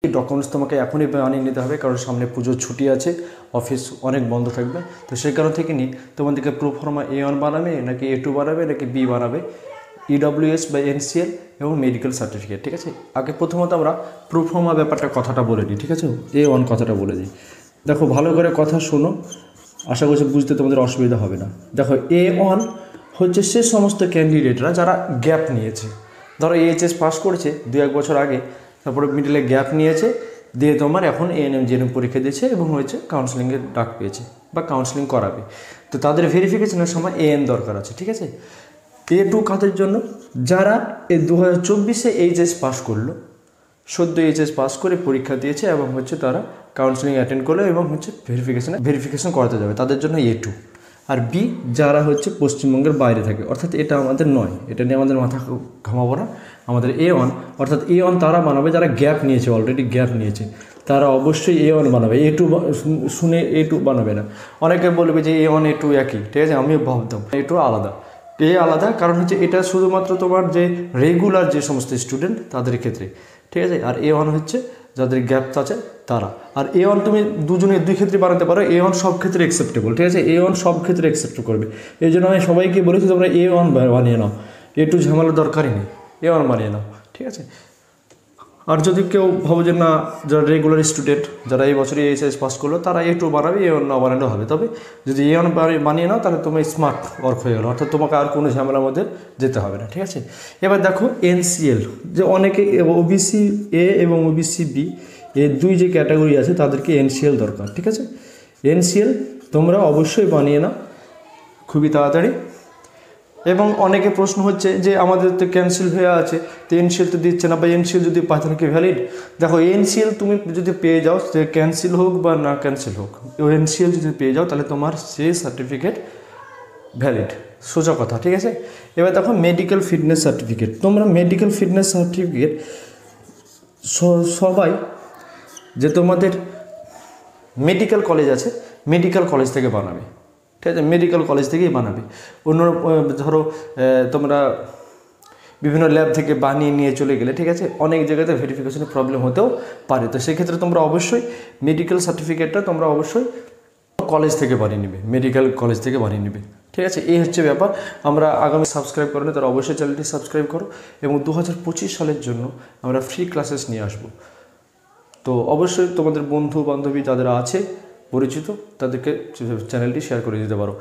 এই ডকুমেন্টস তোমাকে এখনই বানিয়ে নিতে হবে, কারণ সামনে পুজোর ছুটি আছে, অফিস অনেক বন্ধ থাকবে। তো সেই কারণ থেকে তোমাদেরকে প্রোফর্মা A1 বানাবে নাকি A2 বানাবে নাকি B বানাবে, EWS বা NCL এবং মেডিকেল সার্টিফিকেট। ঠিক আছে, আগে প্রথমত আমরা প্রোফর্মা ব্যাপারটা কথাটা বলে নিই। ঠিক আছে, A1 কথাটা বলে দিই। দেখো ভালো করে কথা শোনো, আশা করছি বুঝতে তোমাদের অসুবিধা হবে না। দেখো A1 হচ্ছে সে সমস্ত ক্যান্ডিডেটরা যারা গ্যাপ নিয়েছে। ধরো এইচএস পাস করেছে 2-1 বছর আগে, তারপরে মিডলে গ্যাপ নিয়েছে, দিয়ে তোমার এখন ANM JNM পরীক্ষা দিয়েছে এবং হয়েছে কাউন্সেলিংয়ের ডাক পেয়েছে বা কাউন্সেলিং করাবে। তো তাদের ভেরিফিকেশনের সময় AN দরকার আছে। ঠিক আছে, A2 কাদের জন্য? যারা এই 2024-এ এইচএস পাস করলো, সদ্য এইচএস পাস করে পরীক্ষা দিয়েছে এবং হচ্ছে তারা কাউন্সেলিং অ্যাটেন্ড করলো এবং হচ্ছে ভেরিফিকেশন করাতে যাবে, তাদের জন্য A2। আর B যারা হচ্ছে পশ্চিমবঙ্গের বাইরে থাকে, অর্থাৎ এটা আমাদের নয়, এটা নিয়ে আমাদের মাথা ঘামাবো না। আমাদের A1 অর্থাৎ A1 তারা বানাবে যারা গ্যাপ নিয়েছে, অলরেডি গ্যাপ নিয়েছে, তারা অবশ্যই A1 বানাবে। A2 শুনে A2 বানাবে না। অনেকে বলবে যে A1 A2 একই, ঠিক আছে, আমিও ভাবতাম A2 আলাদা। আলাদা কারণ হচ্ছে এটা শুধুমাত্র তোমার যে রেগুলার যে সমস্ত স্টুডেন্ট তাদের ক্ষেত্রে, ঠিক আছে। আর A1 হচ্ছে যাদের গ্যাপ আছে তারা। আর A1 তুমি দুই ক্ষেত্রে বানাতে পারো, A1 সব ক্ষেত্রে অ্যাকসেপ্টেবল। ঠিক আছে, A1 সব ক্ষেত্রে অ্যাকসেপ্ট করবে। এই জন্য আমি সবাইকে বলেছি তোমরা A1 বানিয়ে নাও, A2 ঝামেলার দরকারই নেই, A1 বানিয়ে নাও। ঠিক আছে, আর যদি কেউ ভাবো যে না, যারা রেগুলার স্টুডেন্ট যারা এই বছরই এইচএস পাস করলো তারা A2 বানাবে, A1 না বানালেও হবে। তবে যদি A1 বানিয়ে নাও তাহলে তুমি স্মার্ট ওয়ার্ক হয়ে গেলো, অর্থাৎ তোমাকে আর কোনো ঝামেলার মধ্যে যেতে হবে না। ঠিক আছে, এবার দেখো NCL, যে অনেকে OBC A এবং OBC B এই দুই যে ক্যাটাগরি আছে তাদেরকে NCL দরকার। ঠিক আছে, NCL তোমরা অবশ্যই বানিয়ে নাও খুবই তাড়াতাড়ি। এবং অনেকে প্রশ্ন হচ্ছে যে আমাদের তো ক্যান্সেল হয়ে আছে, তো NCL তো দিচ্ছে না, বা NCL যদি পায় তাহলে কি ভ্যালিড? দেখো NCL তুমি যদি পেয়ে যাও, সে ক্যান্সেল হোক বা না ক্যান্সেল হোক, NCL যদি পেয়ে যাও তাহলে তোমার সেই সার্টিফিকেট ভ্যালিড, সোজা কথা। ঠিক আছে, এবার দেখো মেডিকেল ফিটনেস সার্টিফিকেট। তোমরা মেডিকেল ফিটনেস সার্টিফিকেট সবাই যে তোমাদের মেডিকেল কলেজ আছে, মেডিকেল কলেজ থেকে বানাবে। ঠিক আছে, মেডিকেল কলেজ থেকেই বানাবে। অন্য ধরো তোমরা বিভিন্ন ল্যাব থেকে বানিয়ে নিয়ে চলে গেলে, ঠিক আছে, অনেক জায়গাতে ভেরিফিকেশনের প্রবলেম হতেও পারে। তো সেক্ষেত্রে তোমরা অবশ্যই মেডিকেল সার্টিফিকেটটা তোমরা অবশ্যই কলেজ থেকে বানিয়ে নেবে, মেডিকেল কলেজ থেকে বানিয়ে নেবে। ঠিক আছে, এই হচ্ছে ব্যাপার। আমরা আগামী সাবস্ক্রাইব করো না তারা অবশ্যই চ্যানেলটি সাবস্ক্রাইব করো, এবং 2025 সালের জন্য আমরা ফ্রি ক্লাসেস নিয়ে আসবো। তো অবশ্যই তোমাদের বন্ধু বান্ধবী যারা আছে পরিচিত তাদেরকে চ্যানেলটি শেয়ার করে দিতে পারো।